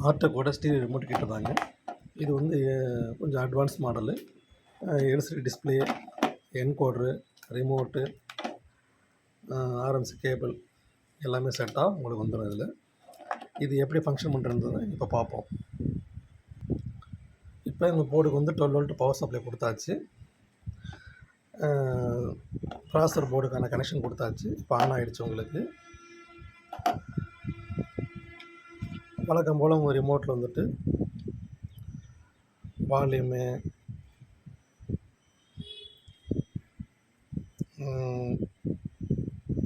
Artech கூட stereo remote கேட்டிருந்தாங்க. இது வந்து கொஞ்சம் advance model. LCD display, என்கோடரு, remote, RMC cable எல்லாமே செட்டாக உங்களுக்கு வந்துடும். இதில் இது எப்படி ஃபங்க்ஷன் பண்ணுறதுன்னு இப்போ பார்ப்போம். இப்போ இந்த போர்டுக்கு வந்து 12 வோல்ட் பவர் சப்ளை கொடுத்தாச்சு. ப்ராசஸர் போர்டுக்கான கனெக்ஷன் கொடுத்தாச்சு. இப்போ ஆன் ஆகிடுச்சு. உங்களுக்கு வழக்கம் போல் உங்கள் ரிமோட்டில் வந்துட்டு volume,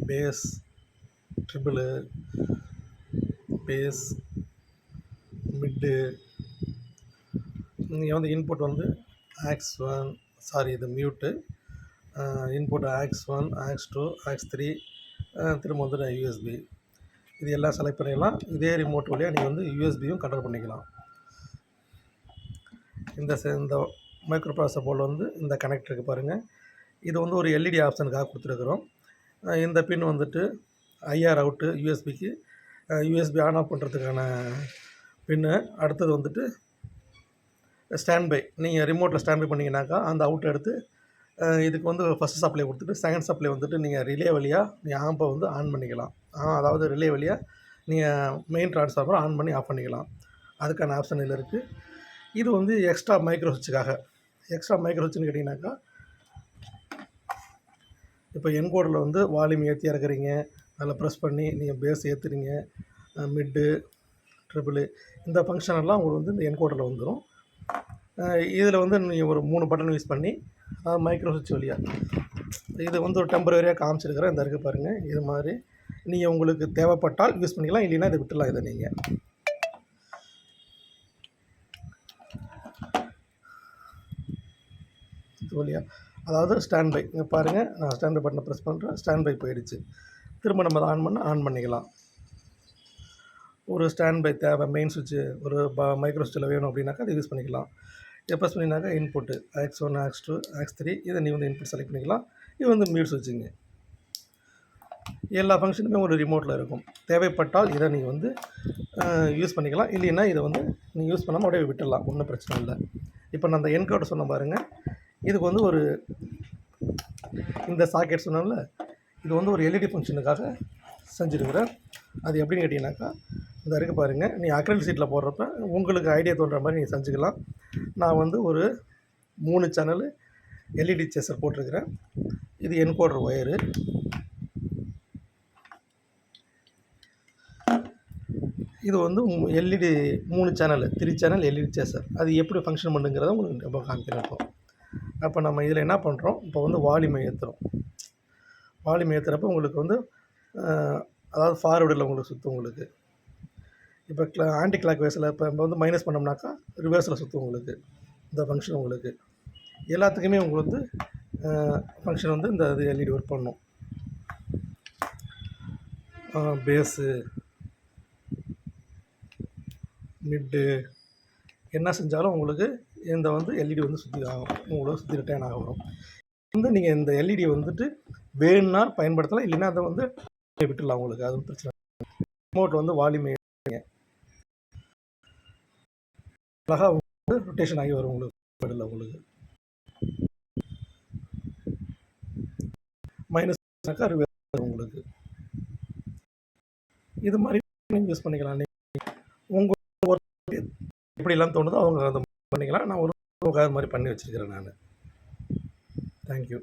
bass, treble, bass, mid, நீங்கள் வந்து இன்புட் வந்து இது mute, input AX1, AX2, AX3, திரும்ப வந்துட்டு யூஎஸ்பி, இது எல்லாம் செலக்ட் பண்ணிக்கலாம். இதே ரிமோட் வழியாக நீங்கள் வந்து யூஎஸ்பியும் கண்ட்ரோல் பண்ணிக்கலாம். இந்த மைக்ரோ ப்ராசஸர் போர்டில் வந்து இந்த கனெக்டருக்கு பாருங்கள், இது வந்து ஒரு எல்இடி ஆப்ஷனுக்காக கொடுத்துருக்குறோம். இந்த பின் வந்துட்டு ஐஆர் அவுட்டு யூஎஸ்பிக்கு, யூஎஸ்பி ஆன் ஆஃப் பண்ணுறதுக்கான பின்னு. அடுத்தது வந்துட்டு ஸ்டாண்ட்பை, நீங்கள் ரிமோட்டில் ஸ்டாண்ட்பை பண்ணிங்கனாக்கா அந்த அவுட் எடுத்து இதுக்கு வந்து ஃபஸ்ட்டு சப்ளை கொடுத்துட்டு செகண்ட் சப்ளை வந்துட்டு நீங்கள் ரிலே வழியாக நீங்கள் ஆம்பை வந்து ஆன் பண்ணிக்கலாம். அதாவது ரிலே வழியாக நீங்கள் மெயின் ட்ரான்ஸ்ஃபார்மரை ஆன் பண்ணி ஆஃப் பண்ணிக்கலாம். அதுக்கான ஆப்ஷன் இதில் இருக்குது. இது வந்து எக்ஸ்ட்ரா மைக்ரோ சுவிட்சுக்காக. எக்ஸ்ட்ரா மைக்ரோ சுவிட்சுன்னு கேட்டிங்கனாக்கா, இப்போ என்கோடரில் வந்து வால்யூம் ஏற்றி இறக்குறீங்க, அதில் ப்ரெஸ் பண்ணி நீங்கள் பேஸ் ஏற்றுறீங்க, மிட்டு, ட்ரிபிளு, இந்த ஃபங்க்ஷன் எல்லாம் உங்களுக்கு வந்து இந்த என்கோடரில் வந்துடும். இதில் வந்து நீங்கள் ஒரு 3 பட்டன் யூஸ் பண்ணி மைக்ரோ சுவிட்ச் வழியாக இது வந்து ஒரு டெம்பரரியாக காமிச்சிருக்கிறேன். இந்த இருக்குது பாருங்கள். இது மாதிரி நீங்கள் உங்களுக்கு தேவைப்பட்டால் யூஸ் பண்ணிக்கலாம், இல்லைன்னா இதை விட்டுடலாம். இதை நீங்கள் இது வழியாக, அதாவது ஸ்டாண்ட்பை, இங்கே பாருங்கள், நான் ஸ்டாண்ட்பை பட்டனை ப்ரெஸ் பண்ணுறேன், ஸ்டாண்ட்பை போயிடுச்சு. திரும்ப நம்ம அதை ஆன் பண்ணிக்கலாம். ஒரு ஸ்டாண்ட்பை தேவை, மெயின் சுவிட்சு ஒரு மைக்ரோ சுவிட்சில் வேணும் அப்படின்னாக்கா அதை யூஸ் பண்ணிக்கலாம். இதை press பண்ணினாக்கா input AX1, AX2, AX3, இதை நீ வந்து இன்புட் செலக்ட் பண்ணிக்கலாம். இது வந்து மியூட் சுவிட்சுங்க. எல்லா ஃபங்க்ஷனுமே ஒரு ரிமோட்டில் இருக்கும். தேவைப்பட்டால் இதை நீங்கள் வந்து யூஸ் பண்ணிக்கலாம், இல்லைன்னா இதை வந்து நீங்கள் யூஸ் பண்ணாமல் அப்படியே விட்டுடலாம், ஒன்றும் பிரச்சனை இல்லை. இப்போ நான் அந்த என்கோடர் சொன்ன பாருங்கள், இதுக்கு வந்து ஒரு இந்த சாக்கெட் சொன்னால இது வந்து ஒரு எல்இடி ஃபங்க்ஷனுக்காக செஞ்சுருக்கிறேன். அது எப்படின்னு கேட்டிங்கனாக்கா, இந்த இருக்குது பாருங்கள், நீ அக்ரிலிக் சீட்டில் போடுறப்ப உங்களுக்கு ஐடியா தோன்ற மாதிரி நீங்கள் செஞ்சுக்கலாம். நான் வந்து ஒரு 3 சேனல் எல்இடி சேசர் போட்டிருக்கிறேன். இது என்கோடர் ஒயரு. இது வந்து LED 3 channel 3 channel LED chaser. அது எப்படி ஃபங்க்ஷன் பண்ணுங்கிறத உங்களுக்கு ரொம்ப காமிக்கிறோம். அப்போ நம்ம இதில் என்ன பண்ணுறோம், இப்போ வந்து வால்யூமை ஏற்றுறோம். வால்யூம் ஏற்றுறப்ப உங்களுக்கு வந்து அதாவது ஃபார்வர்டில் உங்களுக்கு சுற்றும். உங்களுக்கு இப்போ ஆன்டி கிளாக் வைஸில் இப்போ வந்து மைனஸ் பண்ணோம்னாக்கா ரிவர்ஸில் சுற்றும். உங்களுக்கு இந்த ஃபங்க்ஷன் உங்களுக்கு எல்லாத்துக்குமே உங்களுக்கு வந்து ஃபங்க்ஷன் வந்து இந்த இது எல்இடி ஒர்க் பண்ணணும். பேஸு, மிட்டு என்ன செஞ்சாலும் உங்களுக்கு இந்த வந்து எல்இடி வந்து சுற்றி ஆகும், உங்களுக்கு சுற்றி ரிட்டர்ன் ஆக வரும். வந்து நீங்கள் இந்த எல்இடி வந்துட்டு வேணும்னா பயன்படுத்தலாம், இல்லைன்னா அதை வந்து விட்டுடலாம். உங்களுக்கு அது பிரச்சனை. ரிமோட் வந்து வால்யூம் அழகாக வந்து ரொட்டேஷன் ஆகி வரும். உங்களுக்கு மைனஸ்னாக்கா ரிவர்ஸ் உங்களுக்கு இது மாதிரி நீங்கள் யூஸ் பண்ணிக்கலாம். உங்களுக்கு எப்படிலாம் தோணுதோ அவங்க அதை பண்ணிக்கலாம். நான் ஒரு அது மாதிரி பண்ணி வச்சுருக்கிறேன் நான். தேங்க்யூ.